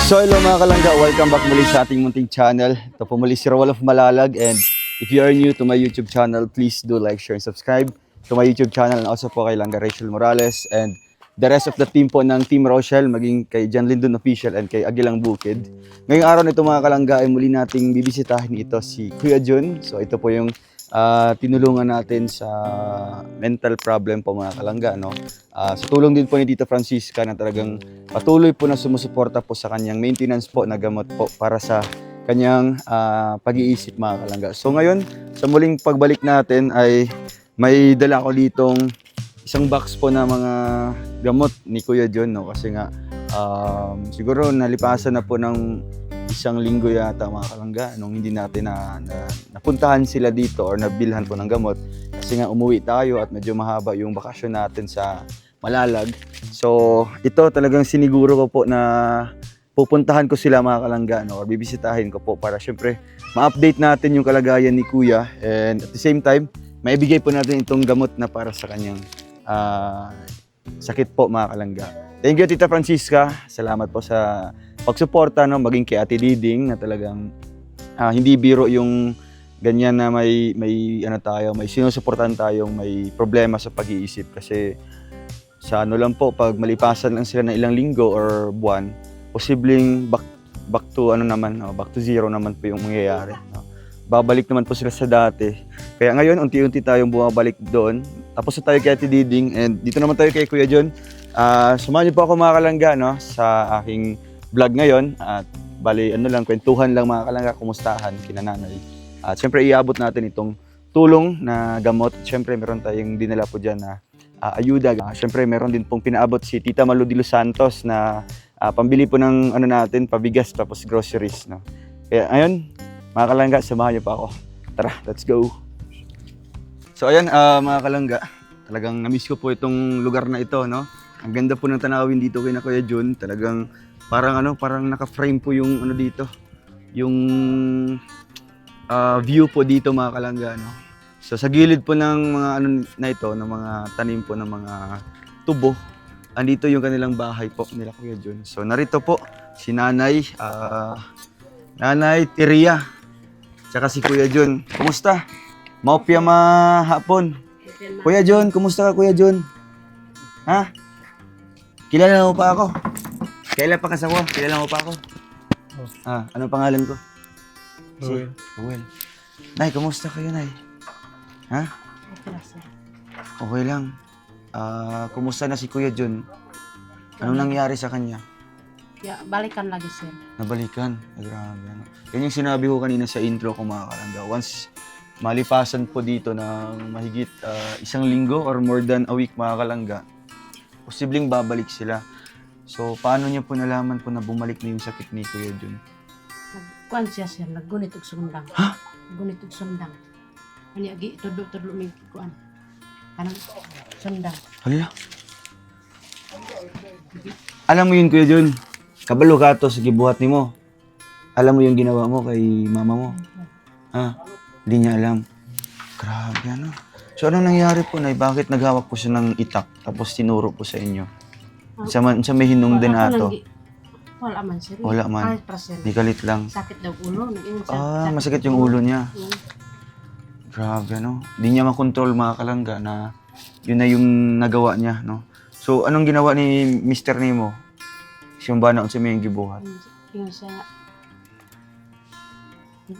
So hello mga kalangga, welcome back muli sa ating munting channel. Ito po muli si Roel of Malalag, and if you are new to my YouTube channel, please do like, share, and subscribe to my YouTube channel, and also po kay Langga Rachel Morales and the rest of the team po ng Team Rochelle, maging kay John Lindon Official and kay Agilang Bukid. Ngayong araw nito mga kalangga ay muli nating bibisitahin ito si Kuya Jun. So ito po yung tinulungan natin sa mental problem po mga kalangga, no? Sa tulong din po ni Tita Francisca na talagang patuloy po na sumusuporta po sa kanyang maintenance po na gamot po para sa kanyang pag-iisip mga kalangga. So ngayon, sa muling pagbalik natin ay may dala ko ditong isang box po na mga gamot ni Kuya John, no? Kasi nga siguro nalipasan na po ng isang linggo yata mga kalangga nung hindi natin napuntahan sila dito or nabilhan po ng gamot kasi nga umuwi tayo at medyo mahaba yung bakasyon natin sa Malalag. So ito talagang siniguro ko po na pupuntahan ko sila mga kalangga, no? Or bibisitahin ko po para syempre ma-update natin yung kalagayan ni Kuya, and at the same time maibigay po natin itong gamot na para sa kanyang sakit po mga kalangga. Thank you Tita Francisca, salamat po sa pagsuporta, no, maging kay Ate Diding na talagang hindi biro yung ganyan na may sinusuportahan tayong may problema sa pag-iisip, kasi sa ano lang po, pag malipasan lang sila ng ilang linggo or buwan, posibleng back to zero naman po yung mangyayari, no? Babalik naman po sila sa dati. Kaya ngayon unti-unti tayong bumabalik doon. Tapos na tayo kay Ate Diding and dito naman tayo kay Kuya John. Samahan niyo po ako mga kalangga, no, sa aking vlog ngayon, at bali kwentuhan lang mga kalangga, kumustahan kina nanay. At syempre iabot natin itong tulong na gamot. Syempre meron tayong dinala po diyan na ayuda. Syempre meron din pong pinaabot si Tita Malu de Los Santos na pambili po ng natin, pabigas tapos groceries, no. Kaya ayun, mga kalangga, samahan niyo pa ako. Tara, let's go. So ayan mga kalangga, talagang na-miss ko po itong lugar na ito, no. Ang ganda po ng tanawin dito kay Kuya John. Talagang parang naka-frame po yung dito. Yung view po dito mga kalangga, no. So sa gilid po ng mga na ito, ng mga tanim po ng mga tubo, andito yung kanilang bahay po nila Kuya John. So narito po si Nanay Teria, tsaka si Kuya John. Kumusta? Maupya mahapon. Kuya John, kumusta ka Kuya John? Ha? Kilala mo pa ako? Kailan pa kasawa? Kilala mo pa ako? Anong pangalan ko? Ruel. Nay, kumusta kayo, Nay? Ha? Okay lang. Kumusta na si Kuya John? Anong nangyari sa kanya? Balikan lagi sir. Nabalikan? Grabe, ano. Yan yung sinabi ko kanina sa intro ko mga kalangga. Once malipasan po dito ng mahigit isang linggo or more than a week mga kalangga, posibleng babalik sila. So, paano niyo po nalaman po na bumalik na yung sakit ni Kuya John? Nagkuhan siya sir, naggunit og sundang. Ha? Gunit og sundang. Ani agi tudlo mig kuan. Kanang sundang. Hala. Alam mo yun Kuya John, kabalo ka to sa gibuhat nimo. Alam mo yung ginawa mo kay mama mo? Hindi niya alam. Grabe, ano. So, anong nangyari po, Nay? Bakit naghawak po siya ng itak tapos tinuro po sa inyo? Sa may hinungdan ato? Wala man sir. Wala man. Di kalit lang. Sakit daw ulo. Masakit yung ulo niya. Grabe, no? Di niya makontrol mga kalangga na yun na yung nagawa niya, no? So, anong ginawa ni Mr. Nemo? Siyang ba naon sa may gibuhat? Yung sa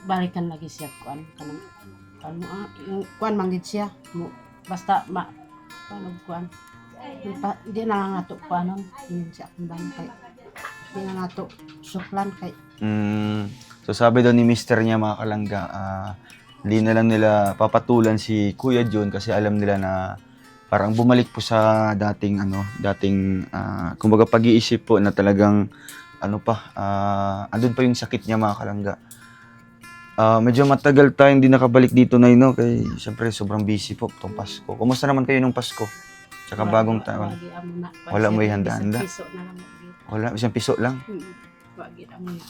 balikan lagi siya kuan kanang yung kuan manggid siya mo basta kuan di na nga to kuanon yun siya akong bantay di na nga to suklan kay So sabi daw ni Mr. niya mga kalangga, hindi na lang nila papatulan si Kuya John kasi alam nila na parang bumalik po sa dating kumbaga pag-iisip po na talagang andun pa yung sakit niya mga kalangga. Medyo matagal tayong hindi nakabalik dito na no, kay siyempre sobrang busy po itong Pasko. Kumusta naman kayo nung Pasko? Tsaka bagong taon. Wala mo yung handa-handa? Wala, isang piso lang?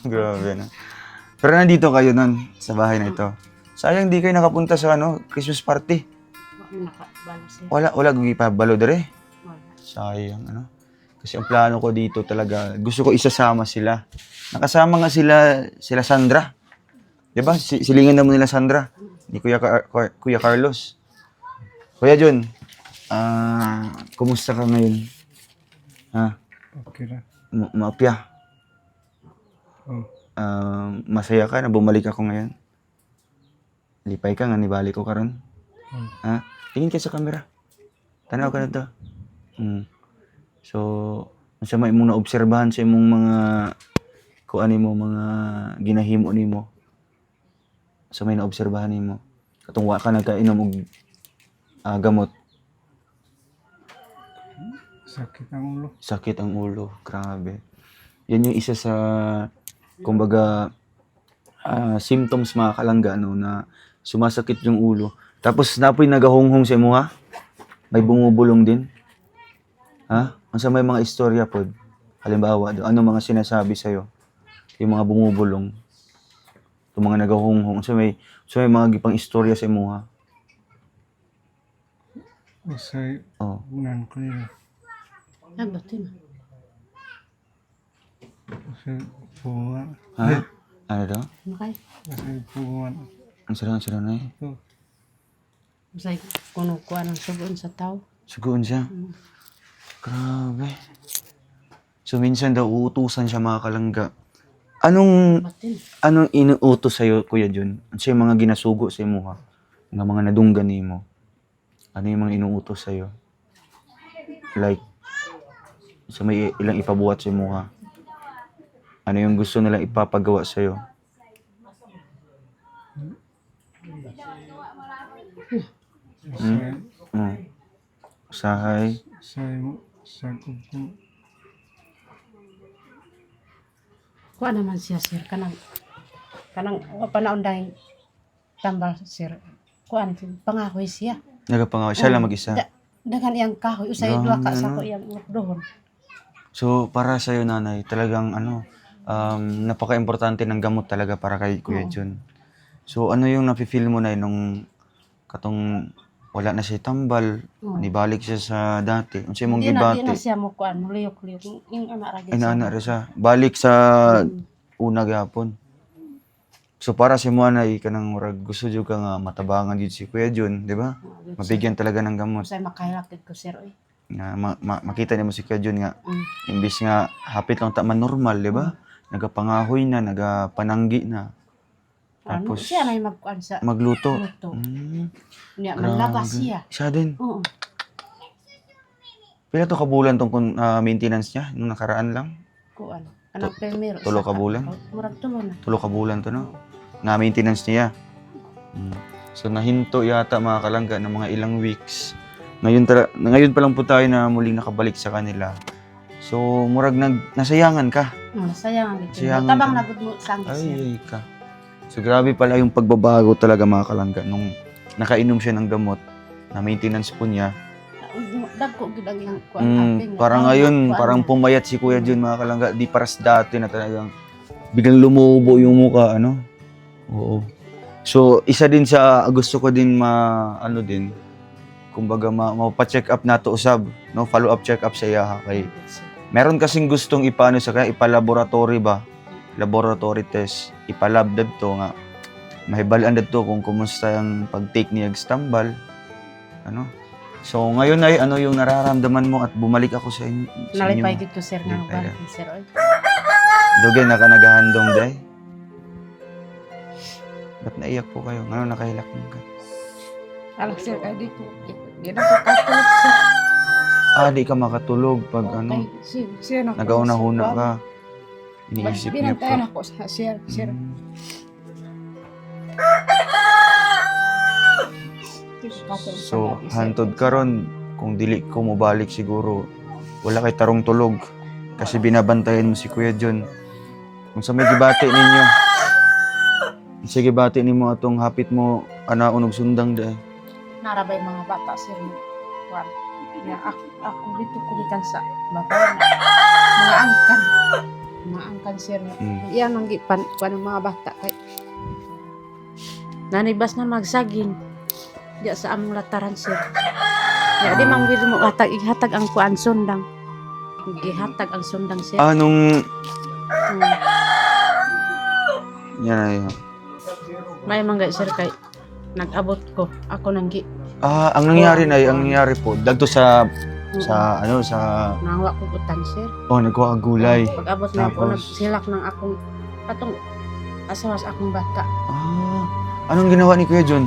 Grabe na. Pero nandito kayo nun, sa bahay na ito. Sayang di kayo nakapunta sa Christmas party. Nakabalo siya. Wala gagi pa balo dire. Wala. Sayang Kasi ang plano ko dito talaga, gusto ko isasama sila. Nakasama nga sila Sandra. 'Di ba? Silingan na mo nila Sandra. Ni Kuya Carlos. Kuya Jun, kumusta ka ngayon? Ha? Okay na. Maapya? Oh, Masaya ka na bumalik ako ngayon? Lipay ka nga, nibalik ko karon. Ha? Tingin ka sa camera. Tanaw ka na to. So, sa may imong naobserbahan sa imong mga kuan nimo mga ginahimo nimo. Sa may naobserbahan nimo. Katong wa ka nagkainom og gamot. sakit ang ulo. Sakit ang ulo, grabe. Yan yung isa sa kumbaga symptoms mga kalangga no, na sumasakit yung ulo. Tapos napoy nagahonghong sa imo ha? May bumubulong din. Ha? Ang sa may mga istorya pod. Halimbawa, ano mga sinasabi sa iyo? Yung mga bumubulong. Yung mga nagahonghong sa may mga gipang istorya sa imo ha? Usay, Oh. unan ko nila. Nabatin. Usay, puwan. Ha? Ano daw? Makay. Usay, puwan. Ang sarang na eh. Ito, Usay kuno kuan ang sugon sa tao. Sugoon siya. Grabe. So minsan daw uutusan siya mga kalangga. Batin. Anong inuutos sa'yo, Kuya Jun? Ano yung mga ginasugo sa imo ha? Mga nadunggan nimo. Ano yung mga inuutos sa'yo? Like, sa may ilang ipabuhat sa imo ha? Ano yung gusto nila ipapagawa sa'yo? usay, Usahay. usay, sakot ko. Kuan naman siya sir kanang panaon dahil tambal sir. Kuan pangahoy siya. Nagapangawa. Siya lang mag-isa. Dagan iyang kahoy usay Grabe, duha ka sa ano? ko iyang dohon. So, para sa'yo, nanay, talagang napaka-importante ng gamot talaga para kay Kuya Jun. So, ano yung nafe-feel mo na nung katong wala na siya tambal, nibalik siya sa dati. Ano siya mong Di na gibati? siya mo kuan muliyok-liyok yung anak ra gyud siya. Inaana rin siya. Balik sa una gapon. So, para si Muanay, kanang murag gusto jud ka nga matabangan jud si Kuya Jun, di ba? Mabigyan talaga ng gamot. Usay makahilakid ko sir oy. Na makita niyo mo si Kuya Jun nga, imbis nga hapit lang taman normal, di ba? Nagapangahoy na, nagapananggi na. Ano Tapos, siya na yung magkuan sa magluto. luto. Mm, Niya manlabas grabe. siya. Siya din. Oo. Pila to kabulan tong maintenance niya nung nakaraan lang? Kuan. Kanang primero. tulo ka bulan? Murag tulo na. 3 kabulan to no? Na maintenance niya. So nahinto yata mga kalangga ng mga ilang weeks. Ngayon pa lang po tayo na muling nakabalik sa kanila. So murag nasayangan ka. Sayang ang Sayangan tabang ka. na gud mo sang siya. Ay ka. So grabe pala yung pagbabago talaga mga kalangga nung nakainom siya ng gamot na maintenance po niya. Dagko gid ang iyang kuan aping. Parang ngayon, parang pumayat si Kuya Jun mga kalangga. Di paras dati na talagang biglang lumubo yung mukha, ano? Oo. So, isa din sa gusto ko din kumbaga mapa-check up nato usab, no? Follow up check up sa iya ha, kay meron kasing gustong ipaano sa kaya ipa-laboratory ba? Laboratory test, ipalab dadto nga mahibalaan dadto kung kumusta ang pag-take niya stambal. Ano? So, ngayon ay ano yung nararamdaman mo at bumalik ako sa inyo. Nalipay gid ko sir nga Nalipay balik sir oy. Dugay na ka nagahandong day. Ba't naiyak po kayo? Ano nakahilak mo ka? Alak sir kay dito. Gina ko katulog sir. Di ka makatulog pag ano, Sir na. nagauna-huna ka. Iniisip niya Binantayan po. ako sa sir. So, hantod ka ron. Kung dili ko mobalik siguro, wala kay tarong tulog. Kasi binabantayan mo si Kuya Jun. Kung sa may gibati ninyo, sige bati nimo atong hapit mo unog sundang day. Narabay mga bata sir. Kuan. Ako dito kulikan sa bata. Mga angkan. Mga angkan sir. Iyan ang gipan kuan ng mga bata kay nanibas na magsaging. Diya sa among lataran sir. Ya di mang wil mo ihatag ang kuan sundang. gihatag ang sundang sir. Anong... Mm. Yan ay... May mga sir kay nag-abot ko. Ako nang ang nangyari na, ang nangyari po, dagto sa ano, sa... nangwa ko utang sir. nagkuha ang gulay. Pag-abot na ako, Tapos? nagsilak ng akong patong asawas akong bata. Anong ginawa ni Kuya John?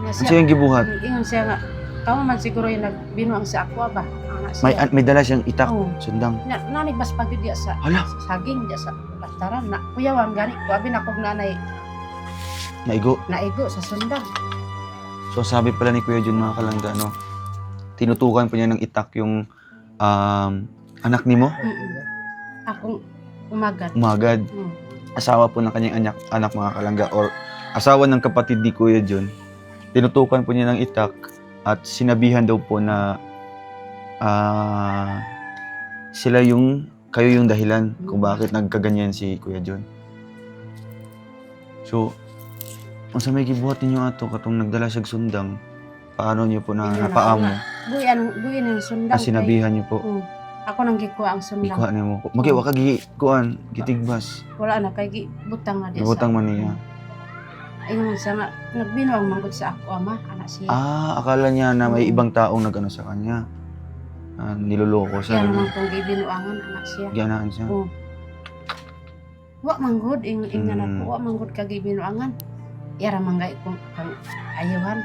Nga Ano siya yung gibuhat? Ingon siya nga, tama man siguro yung nagbinuang sa ako ba? Ana siya. May dala siyang itak, Oo. sundang. Nanibas pag yun diya sa Hala. saging diya sa bastaran. Na, kuyawan gani ko, abi na kong nanay Naigo. naigo sa sundang. So sabi pala ni Kuya John, mga kalangga, no, tinutukan po niya ng itak yung anak ni mo, Akong umagad. umagad. Asawa po ng kanyang anak mga kalangga, or asawa ng kapatid ni Kuya John. Tinutukan po niya ng itak at sinabihan daw po na kayo yung dahilan kung bakit nagkaganyan si Kuya John. So, kung sa may gibuhat ninyo ato katong nagdala siya sundang, paano niyo po na napaamo? Buyan ang sundang. Sinabihan niyo po. Ako nang gikuha ang sundang. Ikuha niyo mo. Magiwa ka gikuan, gitigbas. Wala na kay butang na diya. Nabutang man niya. Ayun siya nga, nagbinuang manggod sa ako ama, anak siya. Akala niya na may ibang taong nagano sa kanya. Niloloko Kaya siya. naman kung gibinuangan, anak siya. Gianaan siya. Oo. Wa manggod, ingan Mm. ako, wa manggod ka gibinuangan. Yara manggay kung kang ayuhan.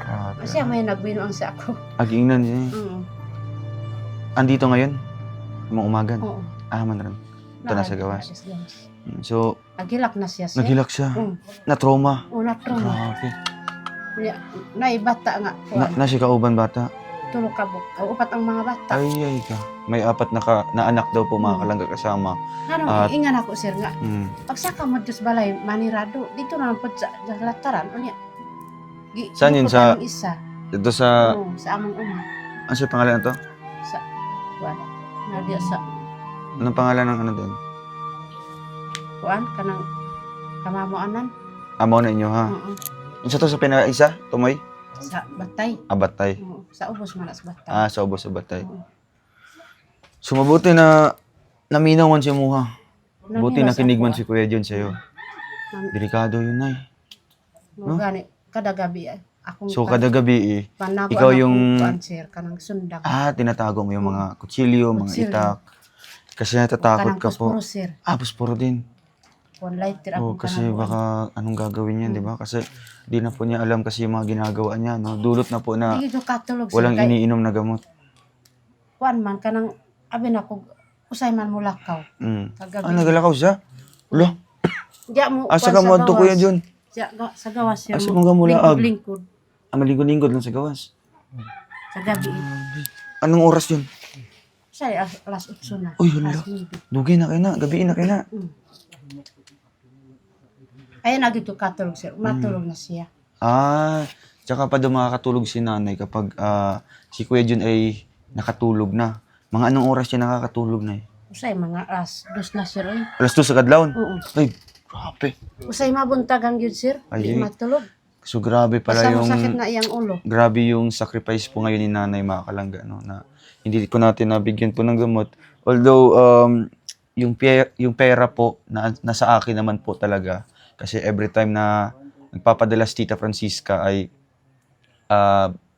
Grabe. Kasi may nagbinuang sa ako. Agingnan niya. Oo. Andito ngayon? Mga umagan? Oo. Man rin. Ito na sa gawas. Gawas. So, Nagilak na siya sir. naghilak siya. Oo. Na-trauma. Una trauma. Grabe. Naibata nga. Na si kauban bata. Tulog ka buk. Upat ang mga bata. Ay ka. May apat na anak daw po mga kalangga kasama. Ano, ingan ako sir nga. Pagsaka mo Diyos balay, manirado. Dito naman po sa lataran. Unya. Saan yun? Sa- Isa. Ito sa... Oo, sa among uma. Ano siya pangalan na to? Sa, wala. Nadia sa, Anong pangalan ng ano doon? kuan, kanang kamamuanan. Amo na inyo ha? Oo. Isa to sa pinaka-isa? Tumoy? Sa batay. Abatay. Oo. Sa ubos man sa batay. Sa ubos sa batay. Oo. So mabuti na naminawan si Muha. Buti Nangiwas nakinig man ako, si Kuya John sa'yo. Nang- Delikado yun ay. Mo gani kada gabi akong So kada gabi panago ikaw anak yung- kong kuan, sir kanang sundang. tinatago mo yung mga kutsilyo, mga Kutsilyo. itak. Kasi natatakot Kanang ka po. puspuro, sir. Puspuro din. Kuan lighter ako Kasi baka anong gagawin niya, di ba? Kasi di na po niya alam kasi yung mga ginagawa niya, no? Dulot na po na Dito katulog sir. walang Kay iniinom na gamot. kuan man kanang abi na ko usay man mulakaw. Kagabi. Nagalakaw siya? Ulo, Diya mo asa kuan ka mo ato Kuya John? Sa gawas siya. Asa mga mulaag? Lingkod. Malingkod-lingkod lang sa gawas. Sa gabi. Anong oras yun? Sa alas 8 na. Uy, hala. Alas 9. Dugi na kayo na, gabi na kayo na. Kaya na dito katulog sir. Matulog na siya. Tsaka pa daw makakatulog si nanay kapag si Kuya John ay nakatulog na. Mga anong oras siya nakakatulog na eh? Usay mga alas 2 na sir. Oy. Alas 2 sa kadlawon? Oo. Ay, grabe. Usay mabuntag ang yun sir. Di Ay. matulog. So grabe pala Basta yung... sakit na iyang ulo. Grabe yung sacrifice po ngayon ni nanay mga kalangga, no? Na hindi ko natin nabigyan po ng gamot. Although, yung pera po, nasa akin naman po talaga. Kasi every time na nagpapadala si Tita Francisca ay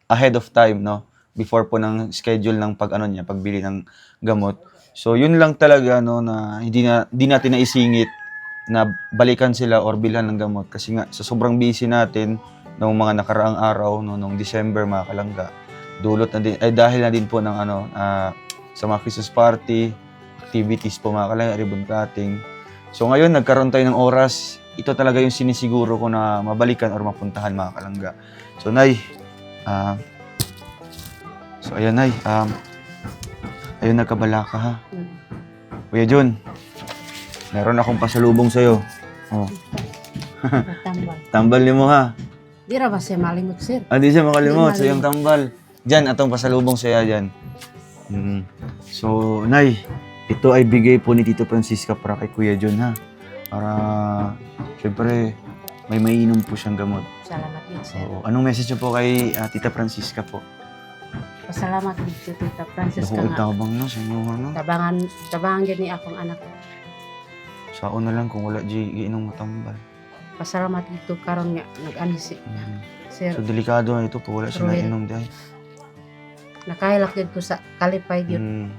ahead of time, no? Before po ng schedule ng pagbili ng gamot. So, yun lang talaga, no, na hindi natin naisingit na balikan sila or bilhan ng gamot. Kasi nga, sa sobrang busy natin noong mga nakaraang araw, no, noong December, mga kalangga, dulot na din, ay dahil na din po ng sa mga Christmas party, activities po mga kalangga, ribbon cutting. So ngayon, nagkaroon tayo ng oras. Ito talaga yung sinisiguro ko na mabalikan or mapuntahan mga kalangga. So Nay, ayan Nay, ayun nagkabala ka ha. Kuya John, meron akong pasalubong sa'yo. Tambal. Tambal niyo mo ha. Di ra ba siya malimot sir? Hindi siya makalimot Di sa iyong tambal. Diyan, atong pasalubong sa'yo dyan. So, Nay, ito ay bigay po ni Tito Francisca para kay Kuya John ha. Para, syempre, may mainom po siyang gamot. Salamat yun sir. Anong message niyo po kay Tita Francisca po? Pasalamat dito Tita Francis ka Dako nga. tabang na sa inyo ano. Tabangan gid ni akong anak. Sao na lang kung wala di iinong matambal. Pasalamat dito karon nga nag-ani si Sir. So delikado na ito pag wala siya Ruel. nainom dahil. Nakahilak gid ko sa kalipay gyud. Mm.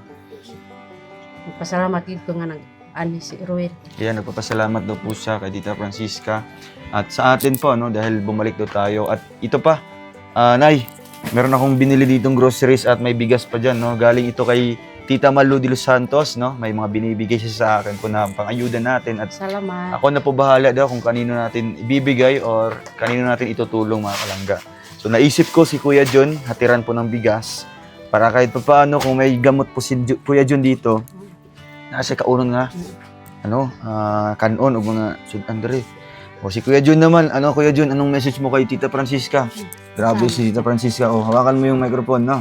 Pasalamat dito nga nag-ani si Ruel. Kaya nagpapasalamat daw po siya kay Tita Francisca at sa atin po no dahil bumalik daw tayo at ito pa Nay, meron akong binili ditong groceries at may bigas pa dyan no galing ito kay Tita Malu de Los Santos no may mga binibigay siya sa akin po na pang-ayuda natin at Salamat. ako na po bahala daw kung kanino natin ibibigay or kanino natin itutulong mga kalangga. So naisip ko si Kuya John hatiran po ng bigas para kahit pa paano kung may gamot po si Kuya John dito nasa kaunon nga kanon o mga sudan diri. O si Kuya John naman, Kuya John, anong message mo kay Tita Francisca? Grabe si Tita Francisca. O, hawakan mo yung microphone, no?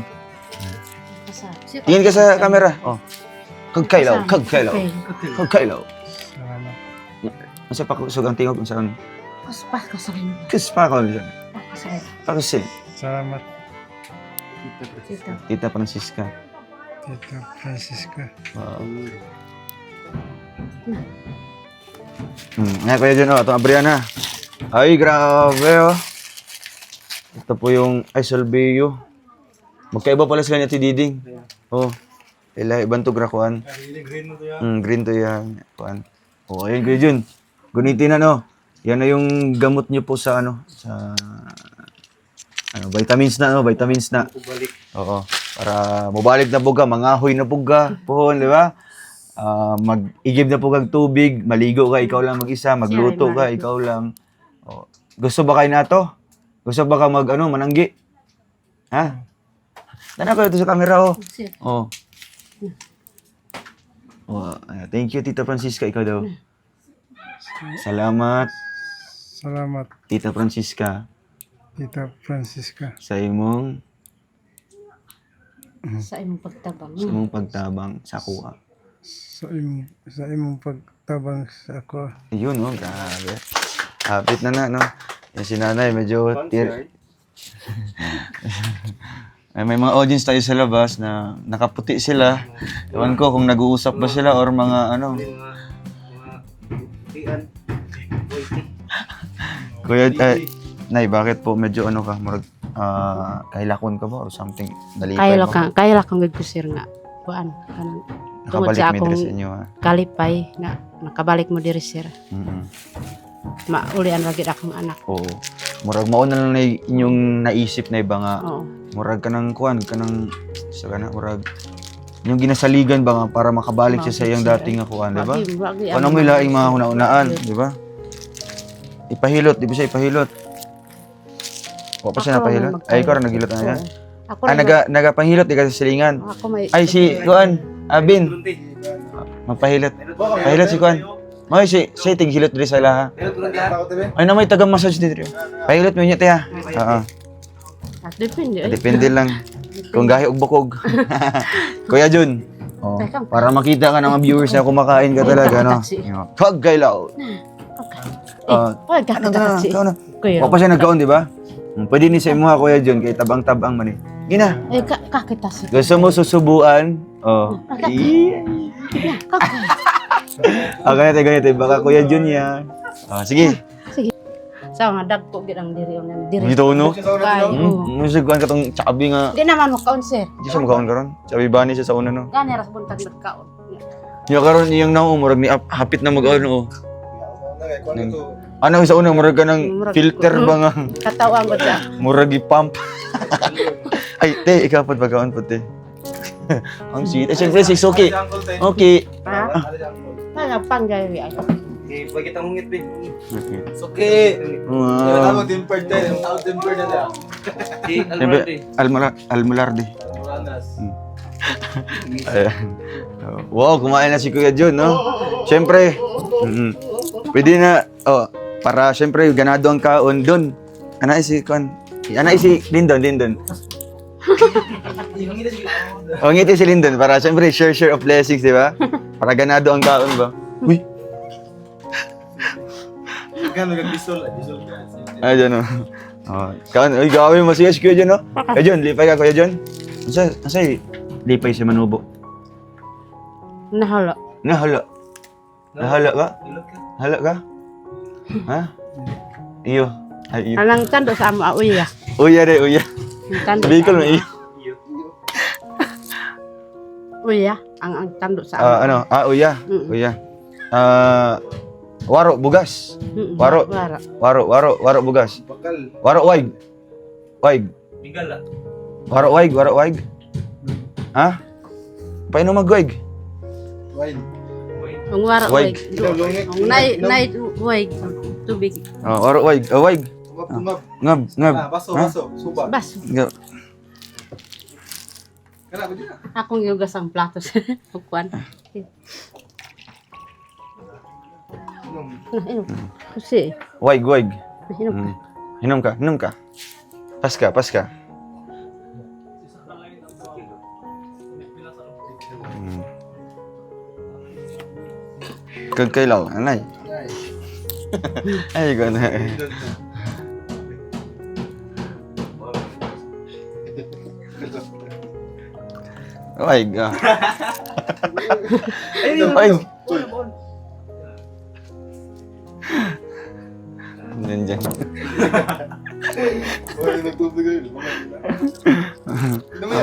Tingin ka sa camera. O. Kagkailaw. Salamat. Masa pa kusog ang tingog kung saan? Kuspa ka sa rin. Kuspa ko. Pakusin. Salamat, Tita. Tita Francisca. Tita Francisca. Wow. Nga Kuya John, ito Abriana. Ay, grabe, oh. Ito po yung, Salveyo. Magkaiba pala sila niya, Diding. Oh, ibang to grakuan. Green to yan. Kuan. Oh, ayun, Kuya John. Gunitin na, no? Yan na yung gamot niyo po sa, sa, vitamins na, vitamins na. Oo, para mabalik na buga, mangahoy na buga, pohon, di ba? Mag-igib na po kag tubig, maligo ka, ikaw lang mag-isa, magluto ka, ikaw lang. Oh. Gusto ba kayo na to? Gusto ba ka mananggi? Ha? Tana ko ito sa camera, oh. Oh. Oh, thank you, Tita Francisca, ikaw daw. Salamat, Salamat, Tita Francisca, Tita Francisca. sa imong Sa imong pagtabang. pagtabang sa kuha. Sa imong pagtabang sa ako. Yun, oh, grabe. Hapit na, no? Yung si nanay, medyo Ay, may mga audience tayo sa labas na nakaputi sila. Ewan ko kung nag-uusap ba sila or mga Kuya, Nay, bakit po medyo ka? Murag, kahilakon ka ba or something? Nalipay mo? Kaya kang gud ko sir nga. Kuan kanang tungod Nakabalik sa mo diri akong sa inyo, ha? kalipay nga nakabalik mo diri sir. Mm-mm. Maulian ra gid akong anak. Oo. Murag mauna lang na inyong naisip na iba nga. Oo. Murag ka ng kuan, murag yung ginasaligan ba nga para makabalik siya sa iyang dating nga kuan, di ba? Ano mo ilaing mga hunaunaan, di ba? Ipahilot, di ba siya ipahilot? O pa siya napahilot? Ay, ikaw rin nagilot na niya? Ako rin Nagapahilot, di ka sa silingan. ako may Ay, si kuan, Abin. Magpahilot. Pahilot si kuan. May si tighilot diri sa ilaha. Ay na may taga-massage dito. Pahilot mo niya tiya. Oo. depende. Depende lang kung gahi og bukog. Kuya Jun. Oh, para makita ka ng mga viewers na kumakain ka talaga, no? Kagkailaw. Wag ka kasi. Kuya. Wa pa siya nagkaon, di ba? Pwede ni sa imo Kuya Jun kay tabang-tabang man eh. Gina. Kakita si. Gusto mo susubuan? Oh. Ganito. Baka Kuya Jun yan. Sige. Sa nga dagko gid ang diri on diri. Dito no? Kayo. Musig ko katong chabi nga. Di naman mo kaon sir. Di siya makaon karon. Chabi bani siya sa una no. Gani ras buntag nagkaon. Yung karon iyang naumurag ni hapit na mag-on oh. Ano sa una murag ka ng filter ba nga? Katawang ko siya. Murag i-pump. Ay, te, ikaw pa bagawon po te. Ang sweet. Siyempre, si Suki. Okay. Ha? Panggay ay. Bakit ang hungit, be? Okay. Suki! Wow. Tempered din. Ang tao tempered na nila. Si Siyempre, Almularde. Ayan. Wow, kumain na si Kuya Jun, no? Siyempre, pwede na, para siyempre, ganado ang kaon doon. Anay si Lindon. Ngiti si Lindon, para siyempre, share of blessings, di ba? Para ganado ang kaon ba? Uy! Ay, dyan, no? Kaon, gawin mo siya si Kuya Jun, no? Kuya Jun, lipay ka, Kuya Jun. Asay, lipay si Manubo. Nahala. Nahala. Nahala ka? Ilot ka. Hala ka? Ha? Iyo. Ay, iyo. Anang tando sa amo uya. Uya de, uya. Ang tando. Bicol mo, iyo. Uya, ang tando sa amo. Uya. Mm. Uya. Waro, bugas. Waro. Wara. Waro, bugas. Bakal. Waro, waig. Waig. Bigala. Waro, waig. Ha? Paano mag-waig? Wine. Ang wara Waig. uy. Ang nay uy tubig. Waro, waig. Waig. Tungab. Ngab. Baso, Ha? baso. Suba. Bas, Ngab. Kana ba dyan? akong yugas ang platos. Kuan. Inom. Kasi, Waig. inom. Hinom ka. Pas ka. Kagkailaw, anay. Ay, gana. Waig. Waig. Nandiyan.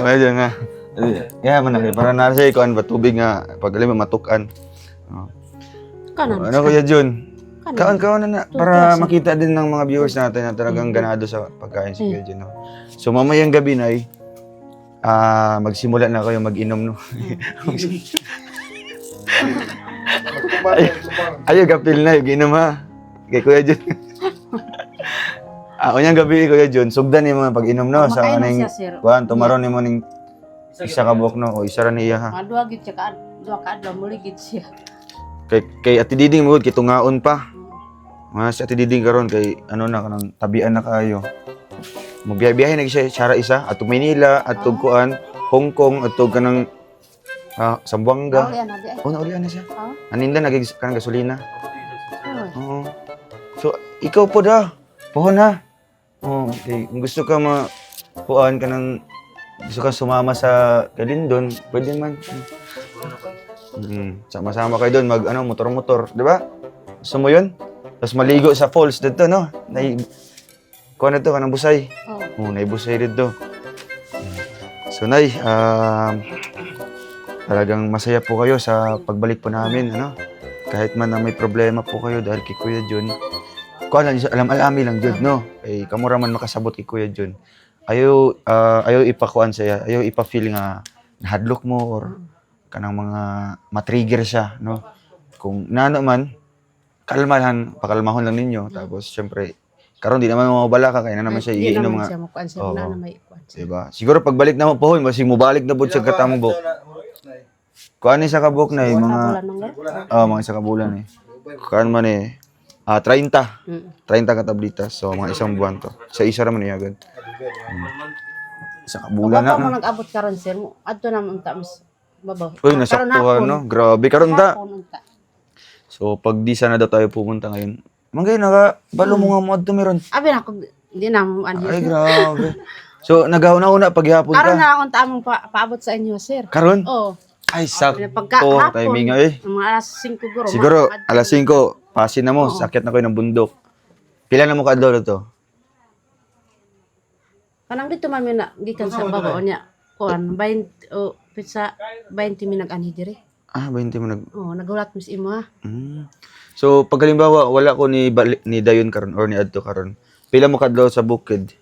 Medyo nga. Kaya man na, para nasa ikuan ba tubig nga pag alam mo matukan. Kanan. Ano Kuya Jun? Kanan. Kaon na para makita din ng mga viewers natin na talagang ganado sa pagkain si Kuya Jun. No? So mamayang gabi na magsimula na kayo mag-inom no. Ayo gapil na yung inom ha. Kay Kuya Jun. Unyang gabi Kuya Jun, sugdan ni mga pag-inom no sa Makain na aning siya, sir. kuan tumaron nimo ning isa ka buok no o isa ra niya ha. Mga duwa gid siya duwa ka adlaw muli gid siya. Kay Ate Diding mo kay tungaon pa. Mas Ate Diding karon kay ano na kanang tabian na kayo. Magbiyahe na siya sara isa atog Manila, atog kuan, Hong Kong, atog kanang Zamboanga. Uli na di ay. Oh, nauli na siya. Oh. Aninda nagig kanang gasolina. Uy. Oo. So ikaw po da. Pohon ha. Oh, okay. Kung gusto ka kuan ka ng gusto ka sumama sa Kalindon, pwede man. Sama-sama kayo doon, motor-motor, di ba? Gusto mo yun? Tapos maligo sa falls dito, no? Kuha na to, kanang busay. Oh. Naibusay dito. So, Nay, talagang masaya po kayo sa pagbalik po namin, ano? Kahit man na may problema po kayo dahil kay Kuya Jun. Kuha lang, alam-alami lang, Jud, no? Kay kamura man makasabot kay Kuya Jun. Ayaw ipakuan siya, ayaw ipa-feel nga nahadlok mo or kanang mga matrigger siya, no? Kung nano man, pakalmahon lang ninyo. Tapos, syempre, karon di naman mawabala ka, kaya na naman siya iinom nga. Siya makuan siya, Oo. na may kuan siya. Diba? Siguro pagbalik na mo po, masig mubalik na po siya katambok. Kuan ni sa kabuk na mga, Bulan nang mga isa kabulan eh. Kuan man eh, 30 ka tablitas. So, mga isang buwan to. Sa isa raman niya agad. Sa kabulan na. Wala mo No? nag-abot karon sir mo. Adto na mo tamis babaw. Uy, nasaktuhan, no? Grabe, karon ta. Hapon unta. So, pag di sana daw tayo pumunta ngayon, manggay, balo mo nga mo adto meron. Abi na ko di na mo anhi. Ay, grabe. So, naghauna-una paghapon Karon ka. na akong tamang paabot sa inyo sir. Karon? Oo. Ay, sakto. Pagkahapon. Timing nga eh. Mga alas 5 siguro. Siguro, alas 5, pasin na mo, Oo. sakit na kayo ng bundok. Pila na mo ka to? Kanang dito man mi na gikan sa babaw niya. Kuan 20 o pizza 20 mi nag-ani dire. 20 mo nag... Oh, nagulat mis imo ha. So, pag halimbawa, wala ko ni Dayon karon or ni Adto karon, pila mo kadlaw sa bukid?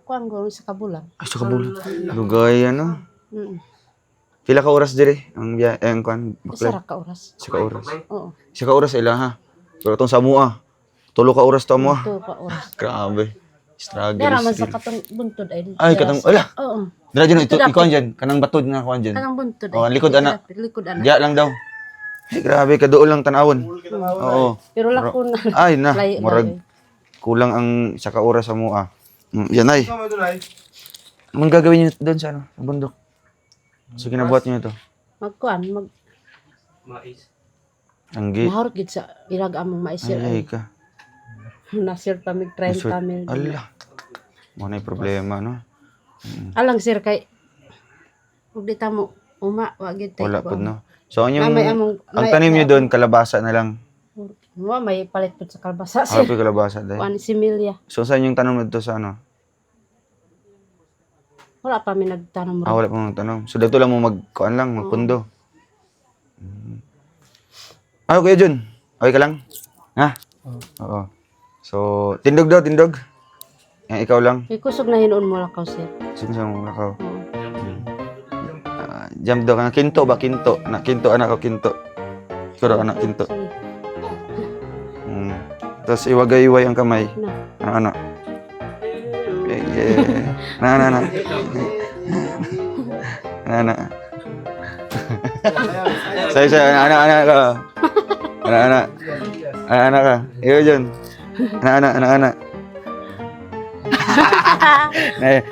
Kuan go sa kabulan. Ay, sa kabulan. Lugay, ano? Pila ka oras dire? Ang kuan, Isa bakla? ra ka oras. Isa ka oras. Oo. Isa ka oras ila ha. Pero itong Samua, 3 ka oras to mo. Ito ka oras. Grabe. Struggle. Pero man sa still. katong buntod ay. Ay, katong, ala! Oo. Dira dyan, ito, Ito ikaw dyan. Kanang batod na kuan dyan. Kanang buntod Oh, likod, ana. Likod ana. Diya lang daw. Ay, grabe, kadool lang tanawon. Oo. Pero lako na. Ay, na. Layo, Murag, layo. kulang ang isa ka oras sa mua. Yan ay. Ikaw madulay. Anong gagawin niyo doon sa ano? Sa bundok? So, kinabuhat niyo ito? Magkuan Mais. Anggi. mahurot gid sa ilag among maisir. Ay, ka. Nasir pa mig 30 mil. Ala. Mo na yung problema, no? Alang sir kay Ug di ta mo wa gyud tay. Wala po, no? So, ang May among ang tanim nyo doon, kalabasa na lang. may palit pud sa kalbasa. Ah, po kalabasa dahil. Kuan si Milya. So, saan yung tanong nito sa ano? Wala pa mi nagtanong Ah, ro. wala pa mong tanong. So, dito lang mo magkuan lang, magpundo. Ah, Kuya Jun. Okay ka lang? Ha? Oo. So, tindog daw, tindog. Yan, ikaw lang. Kay kusog na hinuon mo lakaw sir. Sino sa mga lakaw? Oo. Jump daw ka na. Kinto ba? Kinto. Kinto, anak ko, kinto. Ikaw daw, anak, kinto. Sige. Tapos iwagay-iway ang kamay. Na. Ano? Yeah. Na. Na. Say, anak ka. Anak ka. Iyo dyan. Anak.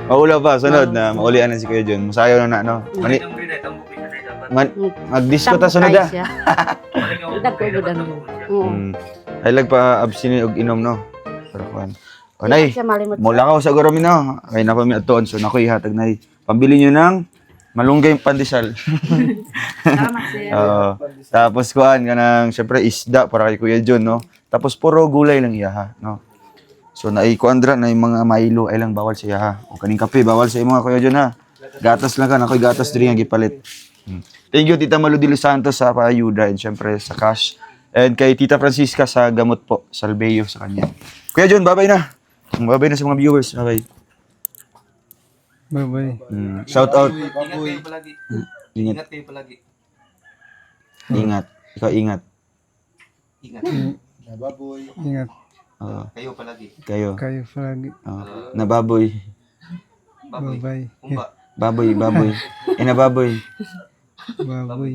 Maula pa, sunod na. Maulian na si Kuya Jun. Masayaw na no? Mag-disco ta sunod ah. Dagko gud ano. Oo. Ay pa absini og inom no. Pero kuan. O nay, Siya malimot. mula ka sa guro mi no. Kay na pa mi adton so nakoy hatag nay. Pambili niyo ng malunggay pandesal. Salamat sir. Tapos kuan kanang syempre isda para kay Kuya Jun no. Tapos puro gulay lang iya ha, no. So naikuandra na yung mga Milo ay lang bawal siya ha. O kaning kape bawal sa mga Kuya Jun ha. Gatas lang ka na koy gatas diri nga gipalit. Thank you Tita Malu de Los Santos sa paayuda and syempre sa cash. And kay Tita Francisca sa gamot po, Salveyo sa kanya. Kuya Jun, bye-bye na. Bye-bye na sa mga viewers. Bye-bye. Bye-bye. Shout out. Ingat kayo palagi. Ingat. Ingat kayo palagi. Ingat. Ikaw ingat. Ingat. Baboy. Ingat Kayo palagi. Kayo. kayo palagi. Nababoy. Baboy. Bye-bye. Kumba. Baboy. Inababoy. Baboy.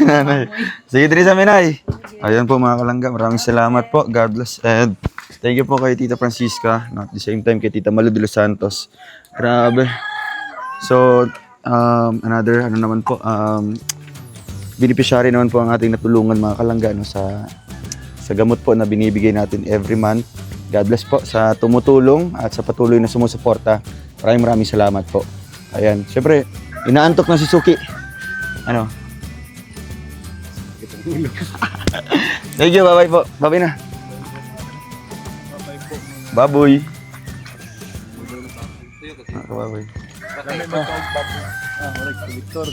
Nanay. Sige, Dri sa minay. Ayan po mga kalangga. Maraming salamat po. God bless. And thank you po kay Tita Francisca. At the same time kay Tita Malu de Los Santos. Grabe. So, another, ano naman po, beneficiary naman po ang ating natulungan mga kalangga no, sa gamot po na binibigay natin every month. God bless po sa tumutulong at sa patuloy na sumusuporta. Maraming salamat po. Ayan. Siyempre, inaantok na si Suki. Ano? Thank you. Bye-bye po. Bye-bye na. Baboy. Bye-bye. Kami magkaog baboy. Wala, Victor.